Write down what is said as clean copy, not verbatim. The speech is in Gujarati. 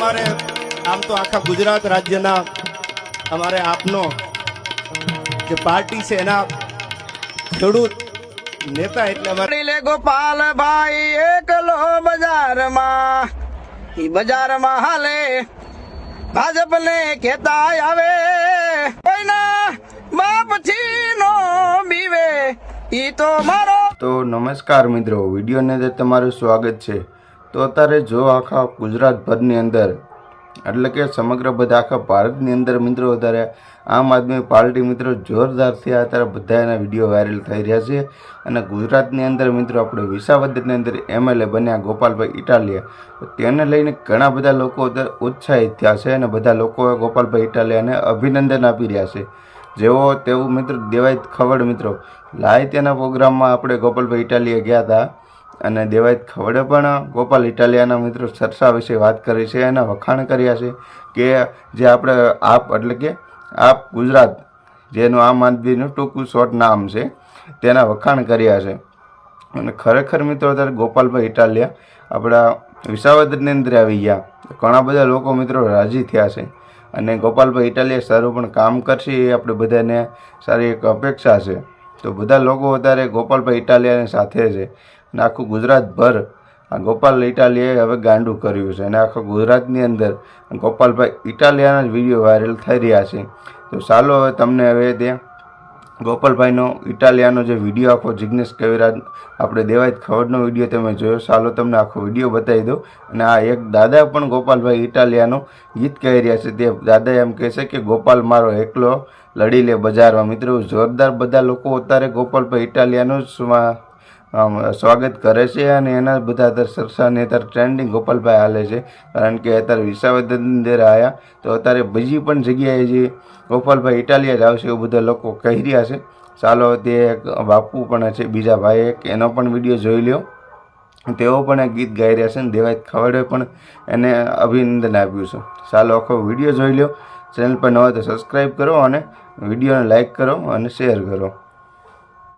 અમારે આમ તો આખા ગુજરાત રાજ્યના અમારે આપનો જે પાર્ટી છે એના ખેડૂત નેતા એટલે અમારે લે ગોપાલભાઈ એકલો બજારમાં ઈ બજારમાં હાલે ભાજપને કહેતા આવે કોઈના બાપથી નો બીવે ઈ તો મારો। તો નમસ્કાર મિત્રો, વિડીયોની અંદર તમારું સ્વાગત છે। તો અત્યારે જો આખા ગુજરાતભરની અંદર એટલે કે સમગ્ર બધા આખા ભારતની અંદર મિત્રો અત્યારે આમ આદમી પાર્ટી મિત્રો જોરદારથી અત્યારે બધા એના વિડીયો વાયરલ થઈ રહ્યા છે। અને ગુજરાતની અંદર મિત્રો આપણે વિસાવદરની અંદર એમએલએ બન્યા ગોપાલભાઈ ઇટાલિયા, તેને લઈને ઘણા બધા લોકો અત્યારે ઉત્સાહિત થયા છે અને બધા લોકોએ ગોપાલભાઈ ઇટાલિયાને અભિનંદન આપી રહ્યા છે। જેવો તેવું મિત્રો દેવાયત ખવડ મિત્રો લાઈ તેના પ્રોગ્રામમાં આપણે ગોપાલભાઈ ઇટાલિયા ગયા હતા અને દેવાયત ખવડે પણ ગોપાલ ઇટાલિયાના મિત્રો ચર્ચા વિશે વાત કરી છે, એના વખાણ કર્યા છે કે જે આપણે આપ એટલે કે આપ ગુજરાત જેનું આમ આદમીનું ટૂંકું શોર્ટ નામ છે તેના વખાણ કર્યા છે। અને ખરેખર મિત્રો અત્યારે ગોપાલભાઈ ઇટાલિયા આપણા વિસાવદરની અંદર આવી ગયા, ઘણા બધા લોકો મિત્રો રાજી થયા છે અને ગોપાલભાઈ ઇટાલિયા સારું પણ કામ કરશે એ આપણે બધાને સારી એક અપેક્ષા છે। તો બધા લોકો અત્યારે ગોપાલભાઈ ઇટાલિયાની સાથે છે અને આખું ગુજરાતભર આ ગોપાલ ઇટાલિયાએ હવે ગાંડું કર્યું છે અને આખા ગુજરાતની અંદર ગોપાલભાઈ ઇટાલિયાના જ વિડીયો વાયરલ થઈ રહ્યા છે। તો ચાલો હવે તમને હવે તે ગોપાલભાઈનો ઇટાલિયાનો જે વિડીયો આખો જિગ્નેશ કવિરાજ આપણે દેવાયત ખવડનો વિડીયો તમે જોયો, ચાલો તમને આખો વિડીયો બતાવી દો। અને આ એક દાદા પણ ગોપાલભાઈ ઇટાલિયાનો ગીત કહી રહ્યા છે, તે દાદા એમ કહે છે કે ગોપાલ મારો એકલો લડી લે બજારમાં। મિત્રો જોરદાર બધા લોકો અત્યારે ગોપાલભાઈ ઇટાલિયાનું સ્વાગત કરે છે અને એના બધા અત્યારે સરસાને અત્યારે ટ્રેન્ડિંગ ગોપાલભાઈ હાલે છે, કારણ કે અત્યારે વિસાવદરની અંદર આવ્યા તો અત્યારે બીજી પણ જગ્યાએ જે ગોપાલભાઈ ઇટાલિયા જ આવશે એવું બધા લોકો કહી રહ્યા છે। ચાલો તે એક બાપુ પણ છે બીજા ભાઈ એક, એનો પણ વિડીયો જોઈ લ્યો, તેઓ પણ એક ગીત ગાઈ રહ્યા છે અને દેવાયત ખવડે પણ એને અભિનંદન આપ્યું છે। ચાલો આખો વિડીયો જોઈ લો, ચેનલ પર ન હોય તો સબસ્ક્રાઈબ કરો અને વિડીયોને લાઇક કરો અને શેર કરો।